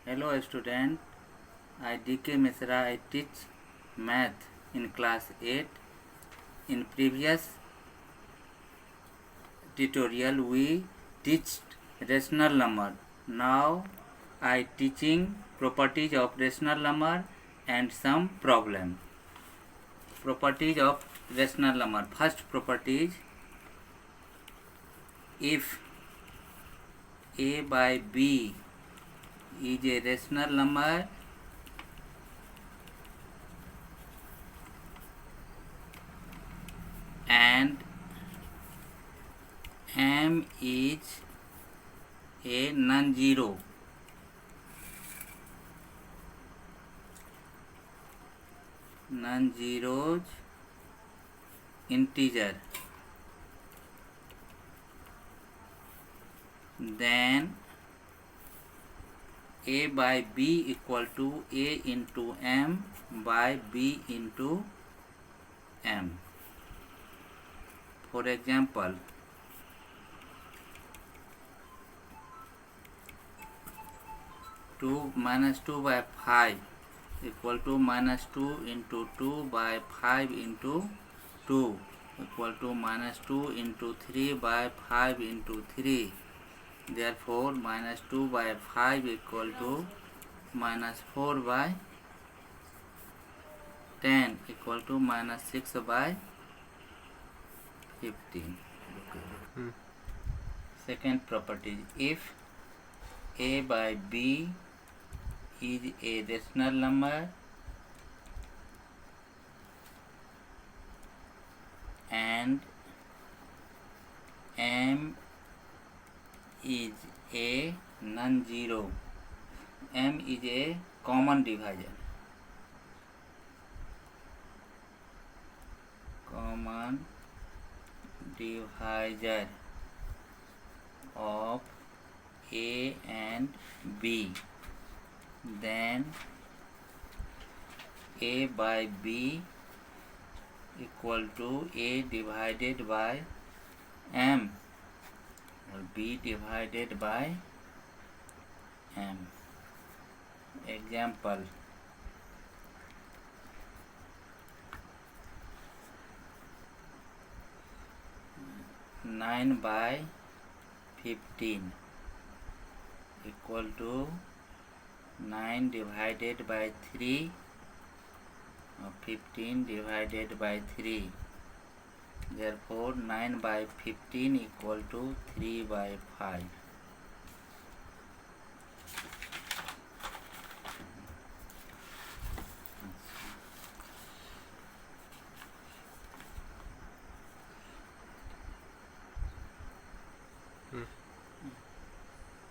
Hello student, I DK Misra. I teach math in class 8. In previous tutorial we teach rational number. Now I teaching properties of rational number and some problem. Properties of rational number. First property is if a by b is a rational number, and m is a non-zero, non-zeros integer, then a by b equal to a into m by b into m. For example, 2 minus 2 by 5 equal to minus 2 into 2 by 5 into 2 equal to minus 2 into 3 by 5 into 3. Therefore, minus 2 by 5 equal to minus 4 by 10 equal to minus 6 by 15. Second property, if a by b is a rational number and m is a non-zero, m is a common divisor, of a and b, then a by b equal to a divided by m or b divided by m. Example, 9 by 15 equal to 9 divided by 3 or 15 divided by 3. Therefore, 9 by 15 equal to 3 by 5.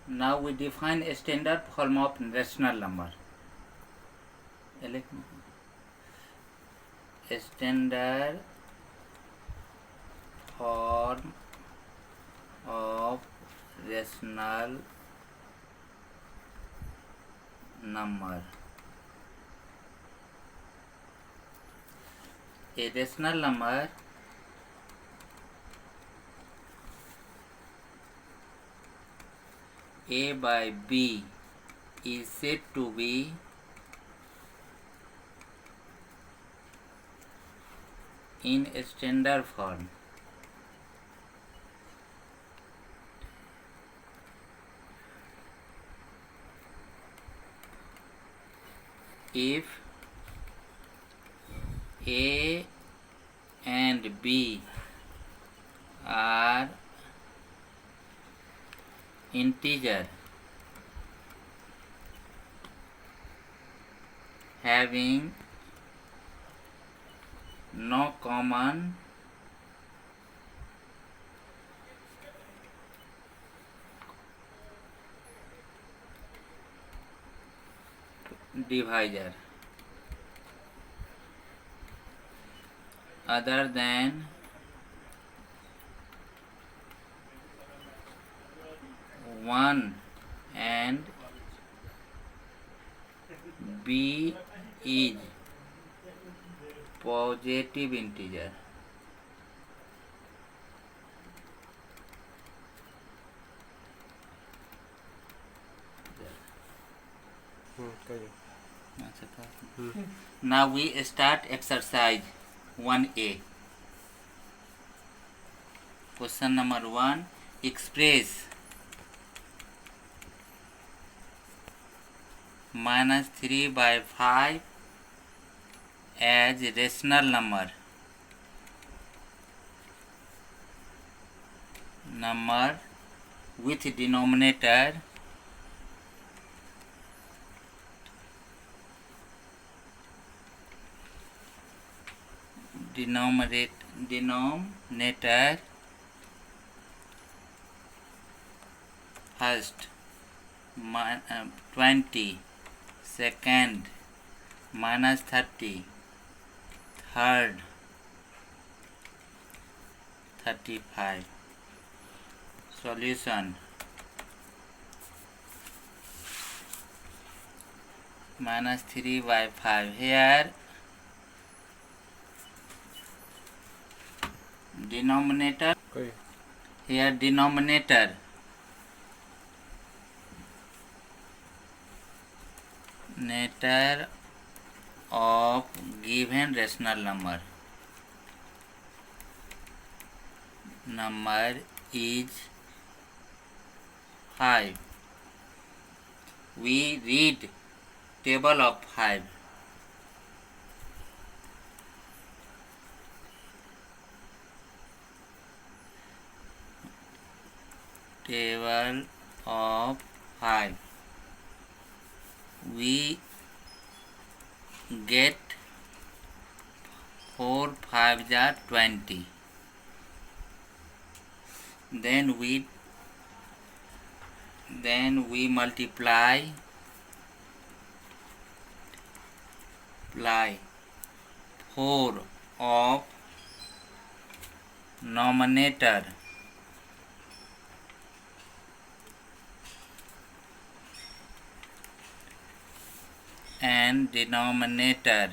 Now we define a standard form of rational number. A standard form of rational number. A rational number a by b is said to be in a standard form if a and b are integer having no common divisor other than 1 and b is positive integer. Now we start exercise 1A. Question number 1. Express -3/5 as rational number with denominator first 20, second -30, third 35. Solution -3/5. Here denominator of given rational number is 5. We read table of 5. Table of 5. We get 4 5s are 20. Then we multiply 4 of numerator and denominator.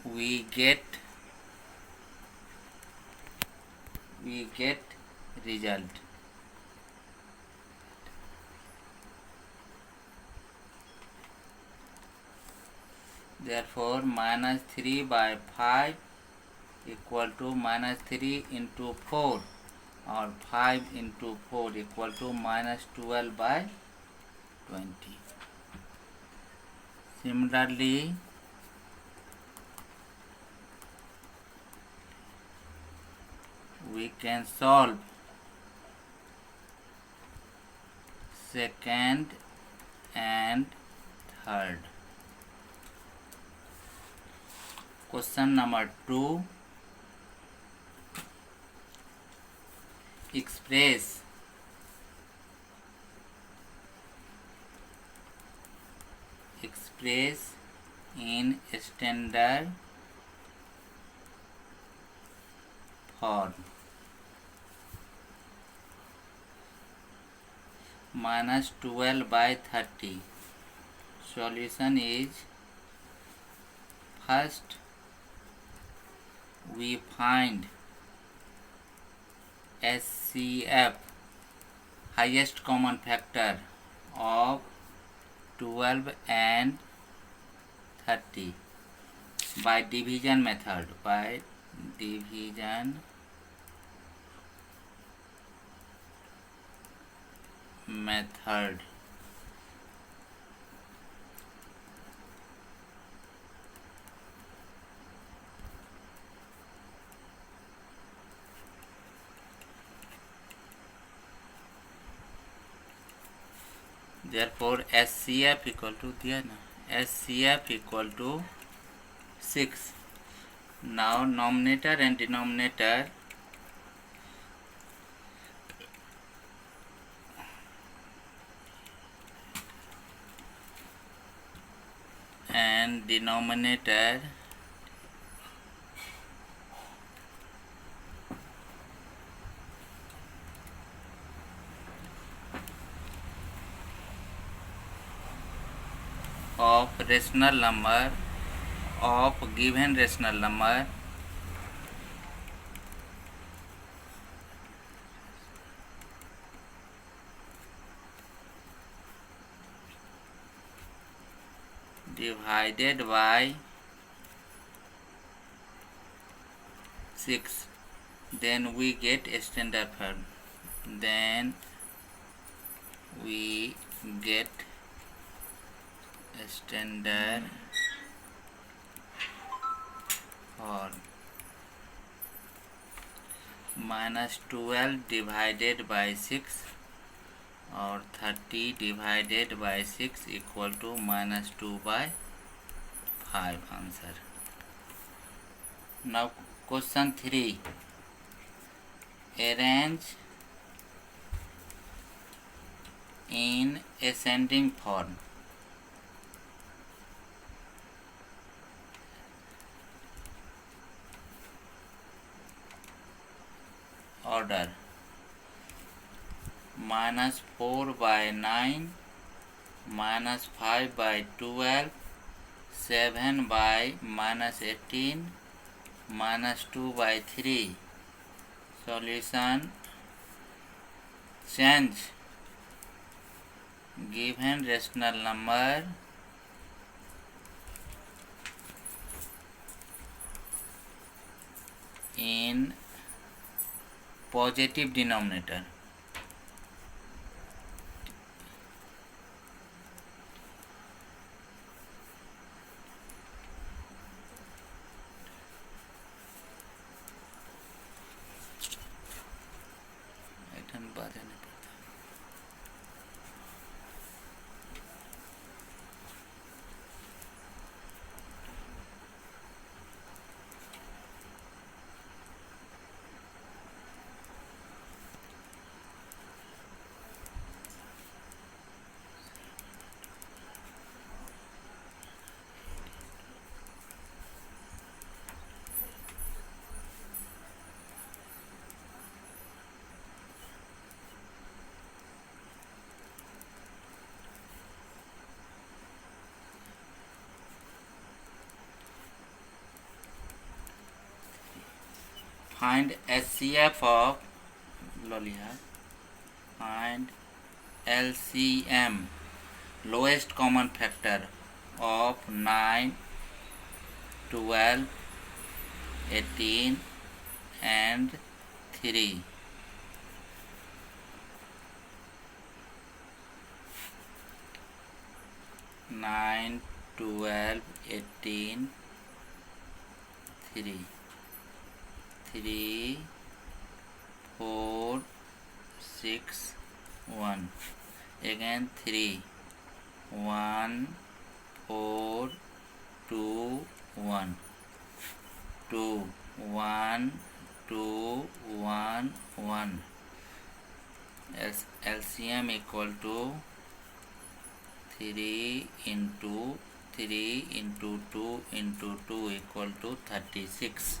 We get result. Therefore -3/5 equal to -3 into 4 or 5 into 4 equal to -12/20. Similarly, we can solve second and third. Question number 2. Express in standard form -12/30. Solution is, first we find HCF, highest common factor of 12 and 30 by division method. Therefore HCF equal to HCF equal to 6. Now numerator and denominator of rational number of given rational number divided by 6, then we get a standard form. Then we get a standard form. Minus 12 divided by 6 or 30 divided by 6 equal to minus 2 by 5 answer. Now question 3. Arrange in ascending form. Order. Minus 4 by 9, minus 5 by 12, 7 by minus 18, minus 2 by 3. Solution. Change given rational number in positive denominator. Find HCF of find LCM, lowest common factor of 9, 12, 18 and 3. Nine, 12, 18, 3. 3, 4, 6, 1. Again 3, 1, 4, 2, 1. 2, 1, 2, 1, 1. LCM equal to 3 into 3 into 2 into 2 equal to 36.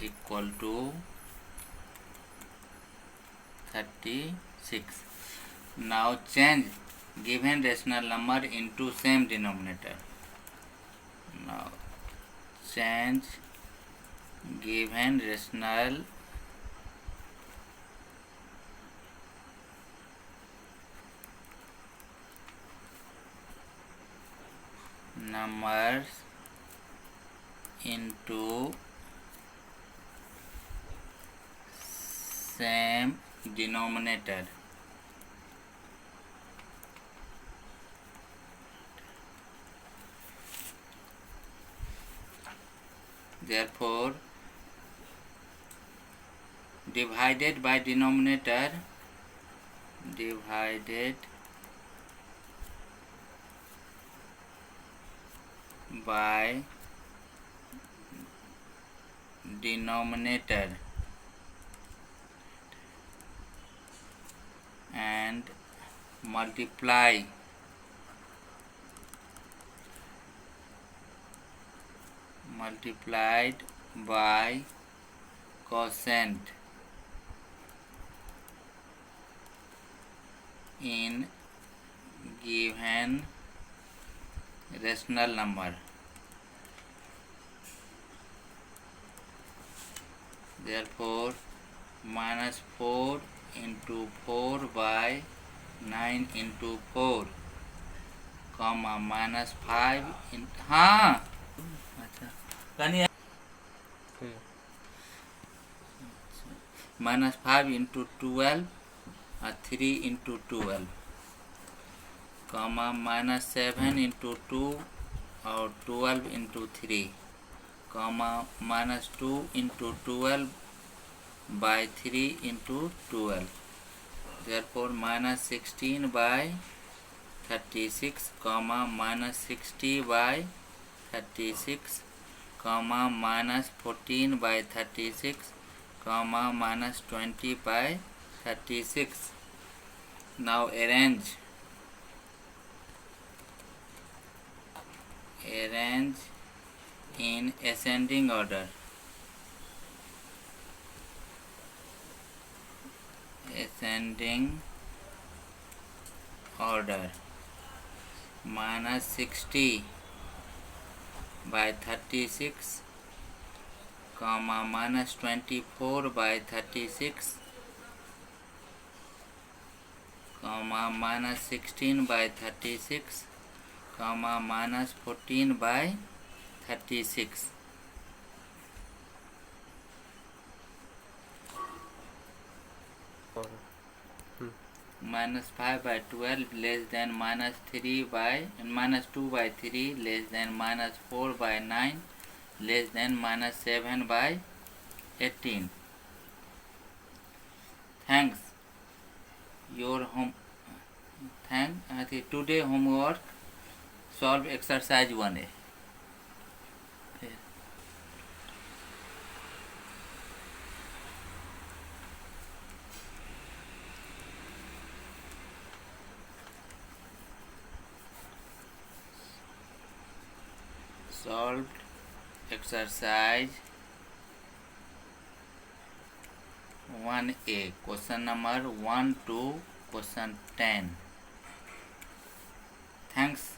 Equal to 36. Now change given rational number into same denominator. Now change given rational numbers into same denominator. Therefore, divided by denominator, divided by denominator and multiplied by quotient in given rational number. Therefore, minus 4 into 4 by 9 into 4 comma minus 5 in हाँ अच्छा कनी minus 5 into 12 3 into 12 comma minus 7 into 2 और 12 into 3 comma minus 2 into 12 by 3 into 12. Therefore minus 16 by 36 comma minus 60 by 36 comma minus 14 by 36 comma minus 20 by 36. Now arrange in ascending order. Ascending order. Minus 60 by 36 comma minus 24 by 36 comma minus 16 by 36 comma minus 14 by 36. Minus 5 by 12 less than minus 3 by minus 2 by 3 less than minus 4 by 9 less than minus 7 by 18. Thanks. Your today homework, solve exercise 1A. Solved exercise 1A, question number 1 to question 10. Thanks.